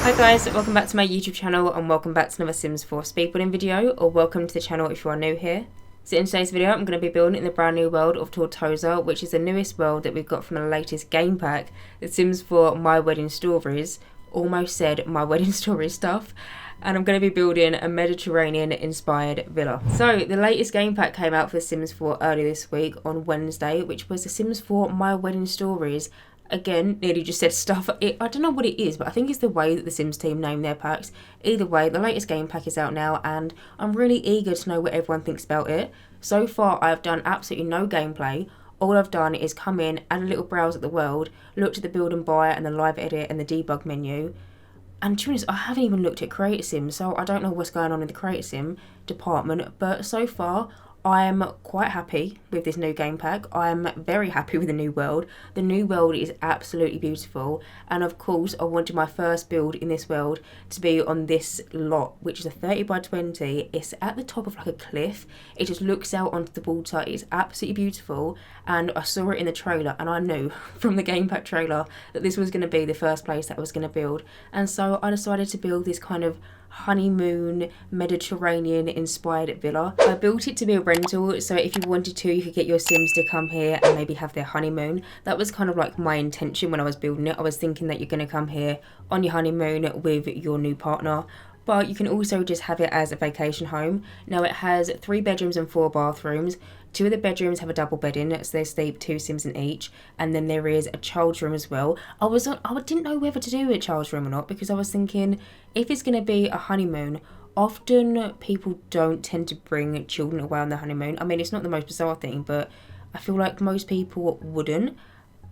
Hi guys, welcome back to my YouTube channel and welcome back to another Sims 4 speedbuilding video, or welcome to the channel if you are new here. So in today's video I'm going to be building in the brand new world of Tartosa, which is the newest world that we've got from the latest game pack, The Sims 4 My Wedding Stories. Almost said My Wedding Story stuff. And I'm going to be building a Mediterranean inspired villa. So the latest game pack came out for The Sims 4 earlier this week on Wednesday, which was The Sims 4 My Wedding Stories. Again, nearly just said stuff. I don't know what it is, but I think it's the way that the Sims team name their packs. Either way, the latest game pack is out now and I'm really eager to know what everyone thinks about it. So far, I've done absolutely no gameplay. All I've done is come in, add a little browse at the world, looked at the build and buy and the live edit and the debug menu. And to be honest, I haven't even looked at Creator Sim, so I don't know what's going on in the Creator Sim department. But so far, I am quite happy with this new game pack. I am very happy with the new world. The new world is absolutely beautiful. And of course, I wanted my first build in this world to be on this lot, which is a 30 by 20. It's at the top of like a cliff. It just looks out onto the water. It's absolutely beautiful. And I saw it in the trailer and I knew from the game pack trailer that this was going to be the first place that I was going to build. And so I decided to build this kind of honeymoon Mediterranean inspired villa. I built it to be a rental, so if you wanted to, you could get your Sims to come here and maybe have their honeymoon. That was kind of like my intention when I was building it. I was thinking that you're going to come here on your honeymoon with your new partner, but you can also just have it as a vacation home. Now it has 3 bedrooms and 4 bathrooms. 2 of the bedrooms have a double bed in, so they sleep 2 Sims in each, and then there is a child's room as well. I didn't know whether to do a child's room or not, because I was thinking if it's going to be a honeymoon, often people don't tend to bring children away on the honeymoon. I mean, it's not the most bizarre thing, but I feel like most people wouldn't.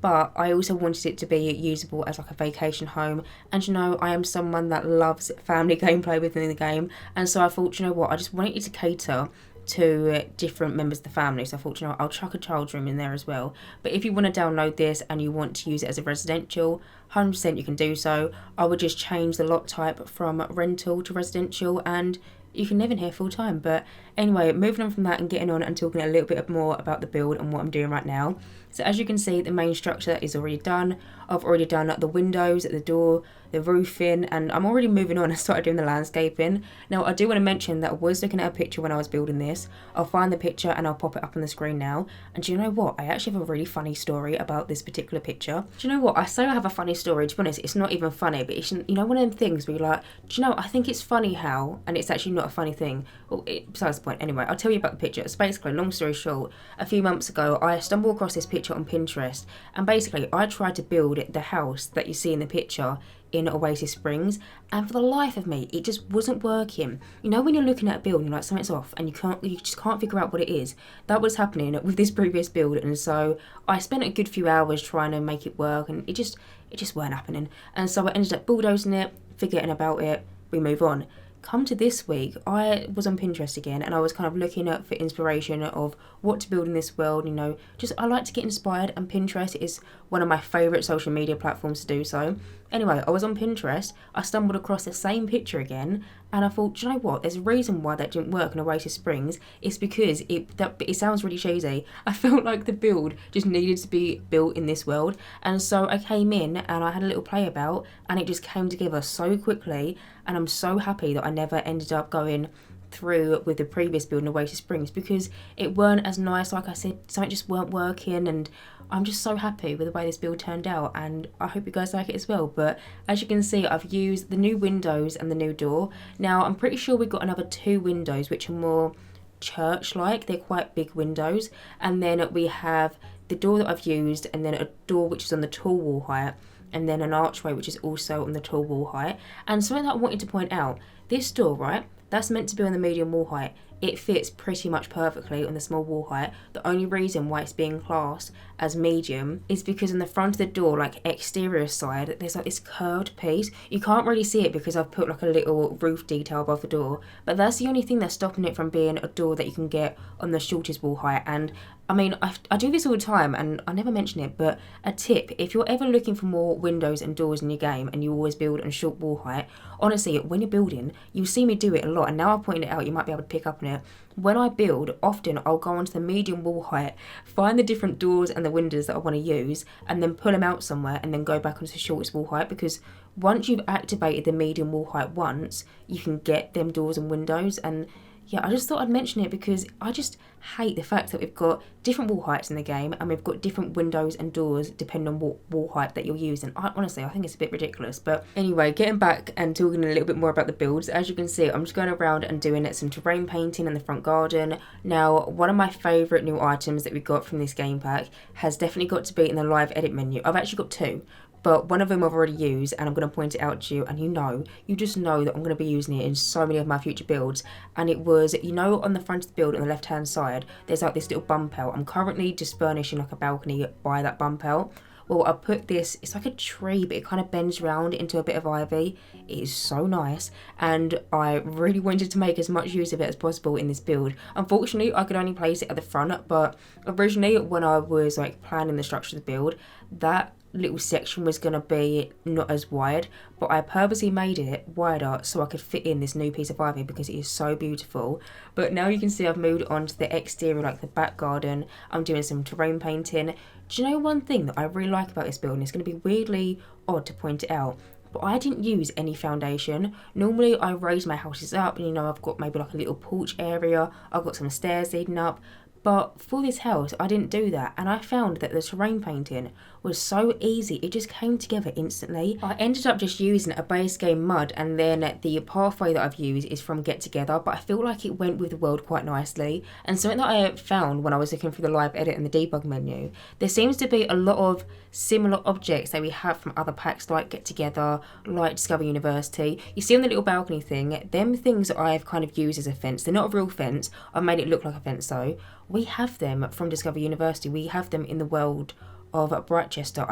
But I also wanted it to be usable as like a vacation home, and you know, I am someone that loves family gameplay within the game, and so I thought, you know what, I just wanted it to cater to different members of the family. So I thought, you know, I'll chuck a child's room in there as well. But if you want to download this and you want to use it as a residential, 100% you can do so. I would just change the lot type from rental to residential and you can live in here full time. But anyway, moving on from that and getting on and talking a little bit more about the build and what I'm doing right now. So as you can see, the main structure is already done. I've already done the windows, the door, the roofing, and I'm already moving on and started doing the landscaping. Now I do want to mention that I was looking at a picture when I was building this. I'll find the picture and I'll pop it up on the screen now. And do you know what? I actually have a really funny story about this particular picture. Do you know what? I say I have a funny story. To be honest, it's not even funny, but it's, you know, one of them things where you're like, do you know, I think it's funny how, and it's actually not a funny thing. Well, besides the point. Anyway, I'll tell you about the picture. It's basically, long story short, a few months ago, I stumbled across this picture on Pinterest, and basically I tried to build the house that you see in the picture in Oasis Springs, and for the life of me it just wasn't working. You know, when you're looking at a build and you're like, something's off and you just can't figure out what it is. That was happening with this previous build, and so I spent a good few hours trying to make it work, and it just weren't happening. And so I ended up bulldozing it, forgetting about it, we move on. Come to this week, I was on Pinterest again and I was kind of looking up for inspiration of what to build in this world. You know, just I like to get inspired, and Pinterest is one of my favourite social media platforms to do so. Anyway, I was on Pinterest, I stumbled across the same picture again, and I thought, do you know what, there's a reason why that didn't work in Oasis Springs. It's because it sounds really cheesy. I felt like the build just needed to be built in this world, and so I came in and I had a little play about, and it just came together so quickly, and I'm so happy that I never ended up going through with the previous build in Oasis Springs, because it weren't as nice. Like I said, something just weren't working, and I'm just so happy with the way this build turned out, and I hope you guys like it as well. But as you can see, I've used the new windows and the new door. Now I'm pretty sure we've got another 2 windows which are more church-like. They're quite big windows, and then we have the door that I've used, and then a door which is on the tall wall height, and then an archway which is also on the tall wall height. And something that I wanted to point out, this door, right, that's meant to be on the medium wall height. It fits pretty much perfectly on the small wall height. The only reason why it's being classed as medium is because in the front of the door, like exterior side, there's like this curved piece. You can't really see it because I've put like a little roof detail above the door, but that's the only thing that's stopping it from being a door that you can get on the shortest wall height. And I mean, I do this all the time and I never mention it, but a tip, if you're ever looking for more windows and doors in your game and you always build on short wall height, honestly, when you're building, you'll see me do it a lot, and now I've pointed it out, you might be able to pick up on it. When I build, often I'll go onto the medium wall height, find the different doors and the windows that I want to use, and then pull them out somewhere and then go back onto the shortest wall height, because once you've activated the medium wall height once, you can get them doors and windows. And yeah, I just thought I'd mention it because I just hate the fact that we've got different wall heights in the game and we've got different windows and doors depending on what wall height that you're using. Honestly, I think it's a bit ridiculous. But anyway, getting back and talking a little bit more about the builds, as you can see, I'm just going around and doing some terrain painting in the front garden. Now, one of my favourite new items that we got from this game pack has definitely got to be in the live edit menu. I've actually got two, but one of them I've already used and I'm going to point it out to you, and you just know that I'm going to be using it in so many of my future builds. And it was, on the front of the build on the left hand side, there's like this little bump out. I'm currently just furnishing like a balcony by that bump out. Well, I put this, it's like a tree, but it kind of bends round into a bit of ivy. It is so nice, and I really wanted to make as much use of it as possible in this build. Unfortunately, I could only place it at the front, but originally when I was like planning the structure of the build, that little section was going to be not as wide, but I purposely made it wider so I could fit in this new piece of ivy because it is so beautiful. But now you can see I've moved on to the exterior, like the back garden. I'm doing some terrain painting. Do you know one thing that I really like about this building? It's going to be weirdly odd to point it out, but I didn't use any foundation. Normally I raise my houses up and I've got maybe like a little porch area, I've got some stairs leading up. But for this house, I didn't do that, and I found that the terrain painting was so easy. It just came together instantly. I ended up just using a base game mud, and then the pathway that I've used is from Get Together, but I feel like it went with the world quite nicely. And something that I found when I was looking through the live edit and the debug menu, there seems to be a lot of similar objects that we have from other packs like Get Together, like Discover University. You see on the little balcony thing, them things that I've kind of used as a fence. They're not a real fence. I made it look like a fence though. We have them from Discover University. We have them in the world of Brightchester.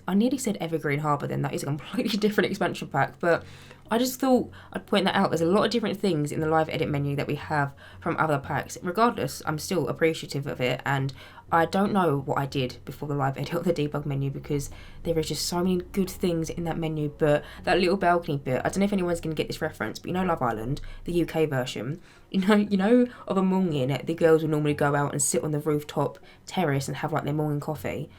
I nearly said Evergreen Harbour then. That is a completely different expansion pack. But I just thought I'd point that out. There's a lot of different things in the live edit menu that we have from other packs. Regardless, I'm still appreciative of it. And I don't know what I did before the live edit or the debug menu because there is just so many good things in that menu. But that little balcony bit, I don't know if anyone's going to get this reference, but Love Island, the UK version, of a morning, the girls will normally go out and sit on the rooftop terrace and have like their morning coffee.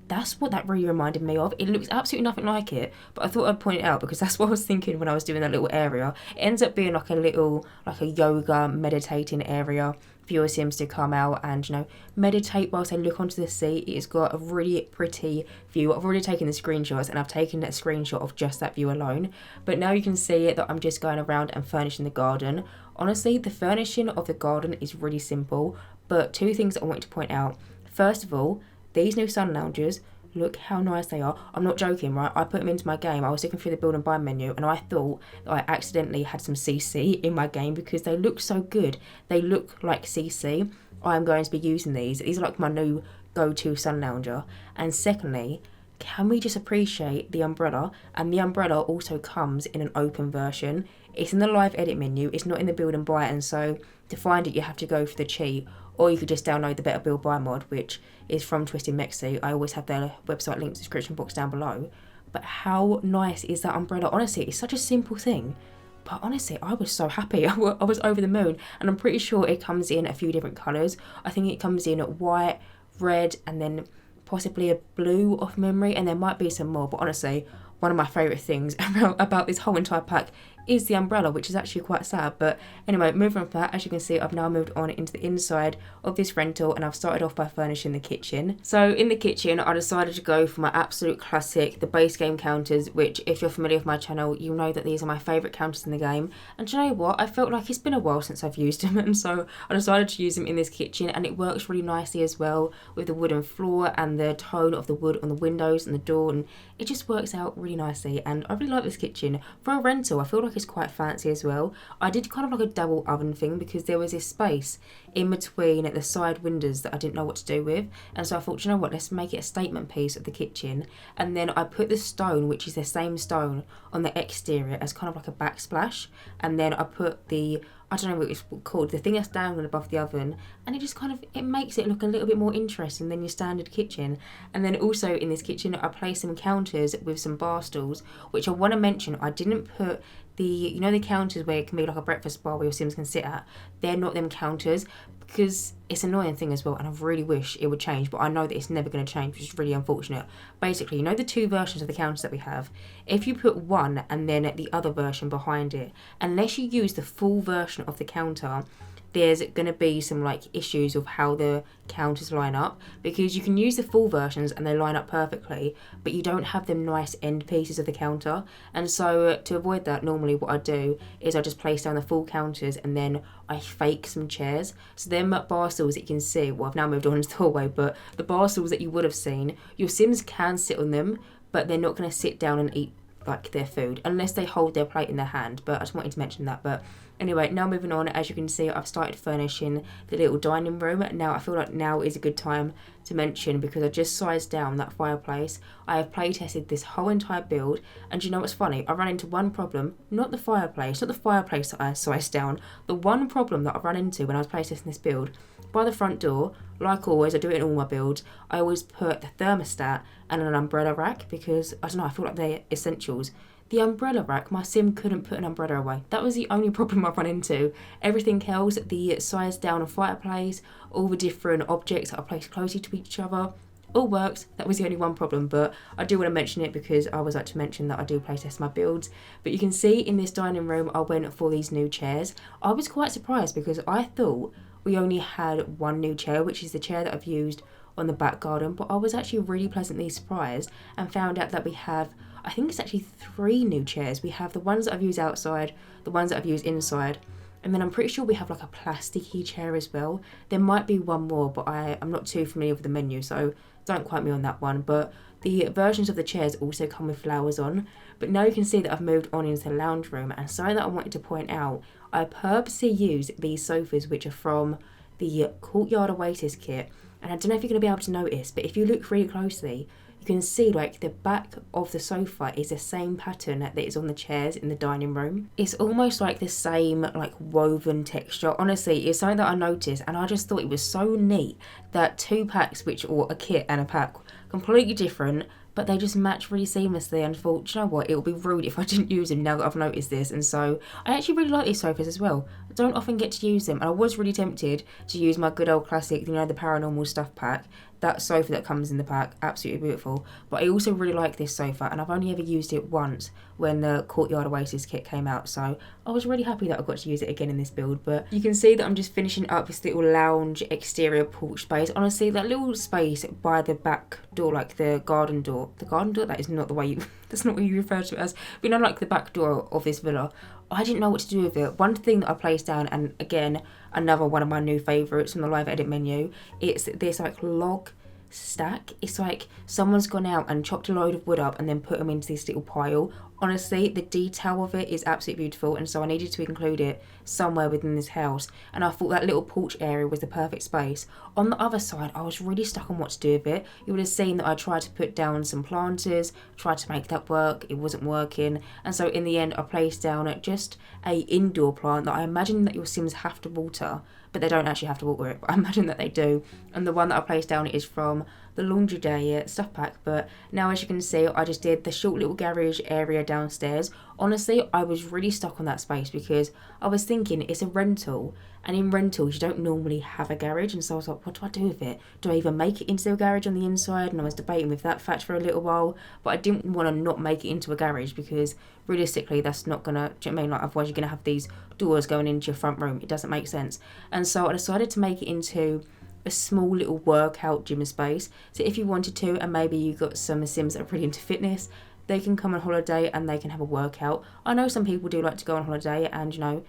That's what that really reminded me of. It looks absolutely nothing like it, but I thought I'd point it out because that's what I was thinking when I was doing that little area. It ends up being like a yoga meditating area for your Sims to come out and, meditate whilst they look onto the sea. It's got a really pretty view. I've already taken the screenshots and I've taken a screenshot of just that view alone. But now you can see that I'm just going around and furnishing the garden. Honestly, the furnishing of the garden is really simple, but two things I want to point out. First of all, these new sun loungers, look how nice they are. I'm not joking, right? I put them into my game. I was looking through the build and buy menu and I thought that I accidentally had some CC in my game because they look so good. They look like CC. I'm going to be using these. These are like my new go-to sun lounger. And secondly, can we just appreciate the umbrella? And the umbrella also comes in an open version. It's in the live edit menu. It's not in the build and buy, and so to find it you have to go for the cheat, or you could just download the Better Build Buy mod, which is from Twisted Mexi. I always have their website linked in the description box down below. But how nice is that umbrella? Honestly, it's such a simple thing, but honestly, I was so happy. I was over the moon, and I'm pretty sure it comes in a few different colours. I think it comes in white, red, and then possibly a blue off memory, and there might be some more, but honestly, one of my favourite things about this whole entire pack is the umbrella, which is actually quite sad. But anyway, moving on from that, as you can see, I've now moved on into the inside of this rental, and I've started off by furnishing the kitchen. So in the kitchen, I decided to go for my absolute classic, the base game counters, which if you're familiar with my channel, you'll know that these are my favourite counters in the game. And do you know what? I felt like it's been a while since I've used them, and so I decided to use them in this kitchen, and it works really nicely as well with the wooden floor and the tone of the wood on the windows and the door, and it just works out really nicely. And I really like this kitchen. For a rental, I feel like it's quite fancy as well. I did kind of like a double oven thing because there was this space in between the side windows that I didn't know what to do with, and so I thought, you know what, let's make it a statement piece of the kitchen. And then I put the stone, which is the same stone, on the exterior as kind of like a backsplash, and then I put the I don't know what it's called, the thing that's dangling above the oven, and it just kind of, it makes it look a little bit more interesting than your standard kitchen. And then also in this kitchen I placed some counters with some bar stools, which I want to mention, I didn't put the, you know, the counters where it can be like a breakfast bar where your Sims can sit at. They're not them counters, because it's an annoying thing as well, and I really wish it would change, but I know that it's never going to change, which is really unfortunate. Basically, you know the two versions of the counters that we have, if you put one and then the other version behind it, unless you use the full version of the counter, there's going to be some like issues of how the counters line up, because you can use the full versions and they line up perfectly, but you don't have them nice end pieces of the counter. And so to avoid that, normally what I do is I just place down the full counters and then I fake some chairs. So them bar stools that you can see, well, I've now moved on to the hallway, but the bar stools that you would have seen, your Sims can sit on them, but they're not going to sit down and eat like their food unless they hold their plate in their hand. But I just wanted to mention that. But anyway, now moving on, as you can see, I've started furnishing the little dining room. Now I feel like now is a good time to mention, because I just sized down that fireplace. I have play tested this whole entire build, and you know what's funny, I ran into one problem, not the fireplace that I sized down. The one problem that I ran into when I was play testing this build, by the front door, like always, I do it in all my builds, I always put the thermostat and an umbrella rack, because I don't know, I feel like they're essentials. The umbrella rack, my Sim couldn't put an umbrella away. That was the only problem I've run into. Everything else, the size down of fireplace, all the different objects that are placed closely to each other, all works. That was the only one problem, but I do want to mention it because I always like to mention that I do playtest my builds. But you can see in this dining room, I went for these new chairs. I was quite surprised because I thought we only had one new chair, which is the chair that I've used on the back garden, but I was actually really pleasantly surprised and found out that we have, I think it's actually 3 new chairs. We have the ones that I've used outside, the ones that I've used inside, and then I'm pretty sure we have like a plasticky chair as well. There might be one more, but I'm not too familiar with the menu, so don't quote me on that one. But the versions of the chairs also come with flowers on. But now you can see that I've moved on into the lounge room, and something that I wanted to point out, I purposely use these sofas which are from the Courtyard Oasis Kit. And I don't know if you're going to be able to notice, but if you look really closely, you can see like the back of the sofa is the same pattern that is on the chairs in the dining room. It's almost like the same like woven texture. Honestly, it's something that I noticed, and I just thought it was so neat that 2 packs, which or a kit and a pack, completely different, but they just match really seamlessly, and thought, do you know what, it would be rude if I didn't use them now that I've noticed this. And so I actually really like these sofas as well. I don't often get to use them, and I was really tempted to use my good old classic, you know, the Paranormal Stuff pack. That sofa that comes in the pack, absolutely beautiful. But I also really like this sofa, and I've only ever used it once when the Courtyard Oasis Kit came out, so I was really happy that I got to use it again in this build. But you can see that I'm just finishing up this little lounge exterior porch space. Honestly, that little space by the back door, like the garden door, that is not the way you, that's not what you refer to it as, but you know, like the back door of this villa, I didn't know what to do with it. One thing that I placed down, and again, another one of my new favourites from the live edit menu, it's this like log stack. It's like someone's gone out and chopped a load of wood up and then put them into this little pile. Honestly, the detail of it is absolutely beautiful, and so I needed to include it somewhere within this house, and I thought that little porch area was the perfect space. On the other side, I was really stuck on what to do with it. You would have seen that I tried to put down some planters, tried to make that work, it wasn't working, and so in the end I placed down just a indoor plant that I imagine that your Sims have to water, but they don't actually have to water it, but I imagine that they do. And the one that I placed down is from the Laundry Day stuff pack. But now, as you can see, I just did the short little garage area downstairs. Honestly, I was really stuck on that space because I was thinking it's a rental, and in rentals you don't normally have a garage, and so I was like, what do I do with it? Do I even make it into a garage on the inside? And I was debating with that fact for a little while, but I didn't want to not make it into a garage, because realistically that's not gonna, do you know what I mean, like otherwise you're gonna have these doors going into your front room. It doesn't make sense. And so I decided to make it into a small little workout gym space. So if you wanted to, and maybe you got some Sims that are pretty into fitness, they can come on holiday and they can have a workout. I know some people do like to go on holiday and, you know,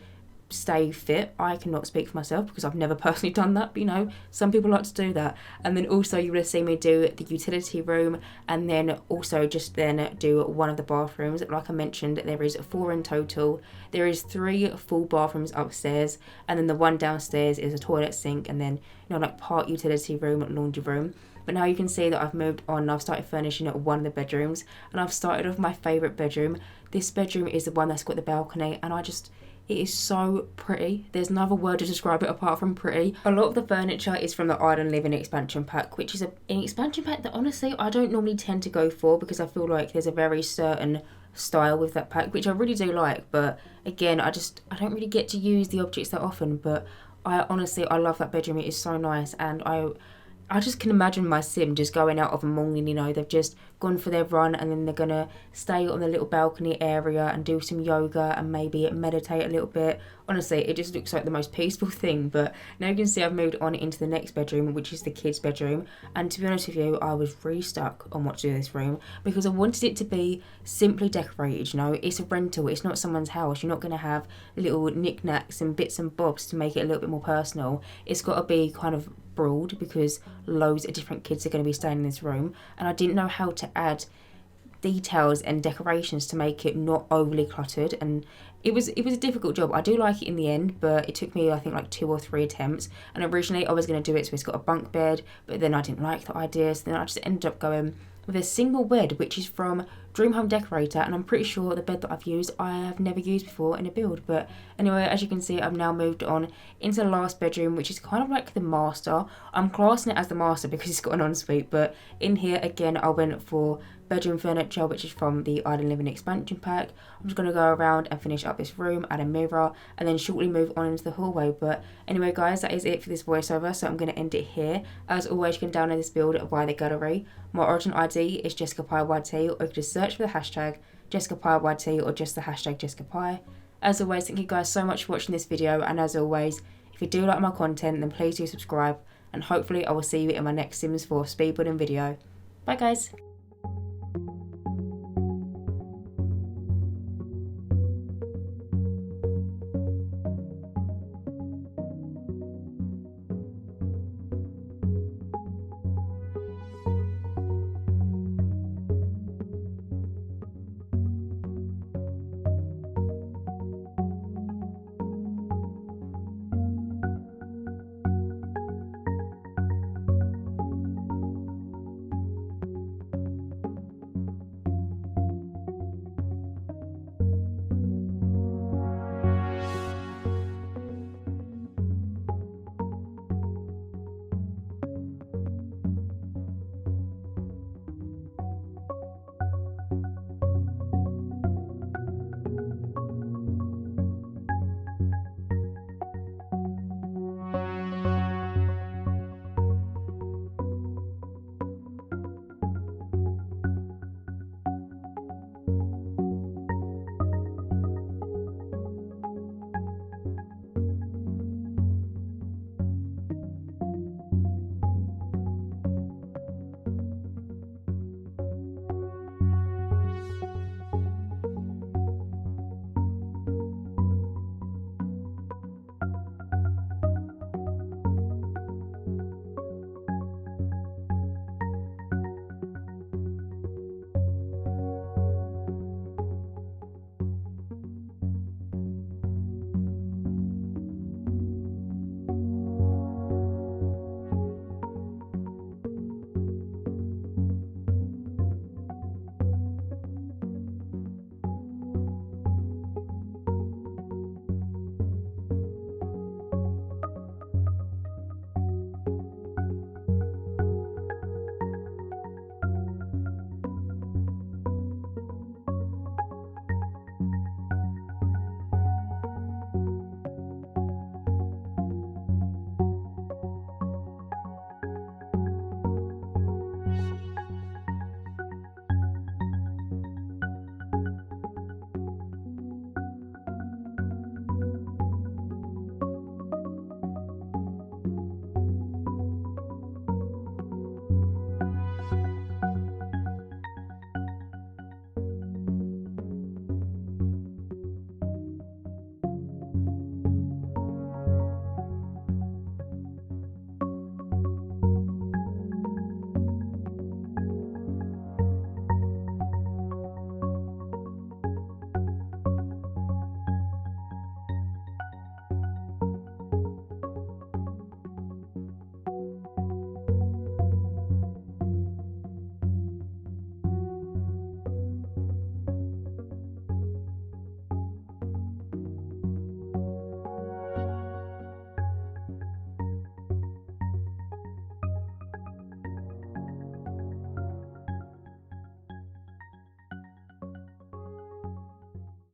stay fit. I cannot speak for myself because I've never personally done that, but you know, some people like to do that. And then also you would have seen me do the utility room, and then also just then do one of the bathrooms. Like I mentioned, there is 4 in total. There is 3 full bathrooms upstairs, and then the one downstairs is a toilet, sink, and then, you know, like part utility room, laundry room. But now you can see that I've moved on and I've started furnishing one of the bedrooms, and I've started off my favourite bedroom. This bedroom is the one that's got the balcony, and It is so pretty. There's no other word to describe it apart from pretty. A lot of the furniture is from the Dine Living expansion pack, which is an expansion pack that honestly I don't normally tend to go for, because I feel like there's a very certain style with that pack, which I really do like. But again, I don't really get to use the objects that often. But I love that bedroom. It is so nice, and I just can imagine my sim just going out of a morning, you know, they've just gone for their run and then they're going to stay on the little balcony area and do some yoga and maybe meditate a little bit. Honestly, it just looks like the most peaceful thing. But now you can see I've moved on into the next bedroom, which is the kids' bedroom. And to be honest with you, I was really stuck on what to do with this room, because I wanted it to be simply decorated, you know. It's a rental, it's not someone's house. You're not going to have little knickknacks and bits and bobs to make it a little bit more personal. It's got to be kind of broad, because loads of different kids are going to be staying in this room, and I didn't know how to add details and decorations to make it not overly cluttered. And it was a difficult job. I do like it in the end, but it took me I think like 2 or 3 attempts. And originally I was going to do it so it's got a bunk bed, but then I didn't like the idea, so then I just ended up going with a single bed, which is from Dream Home Decorator, and I'm pretty sure the bed that I've used I have never used before in a build. But anyway, as you can see, I've now moved on into the last bedroom, which is kind of like the master. I'm classing it as the master because it's got an ensuite, but in here again I went for bedroom furniture, which is from the Dine Living expansion pack. I'm just going to go around and finish up this room, add a mirror, and then shortly move on into the hallway. But anyway guys, that is it for this voiceover, so I'm going to end it here. As always, you can download this build via the gallery. My origin ID is JessicapieYT, or you can just search for the hashtag JessicapieYT or just the hashtag Jessicapie. As always, thank you guys so much for watching this video, and as always, if you do like my content, then please do subscribe, and hopefully I will see you in my next Sims 4 speedbuilding video. Bye guys!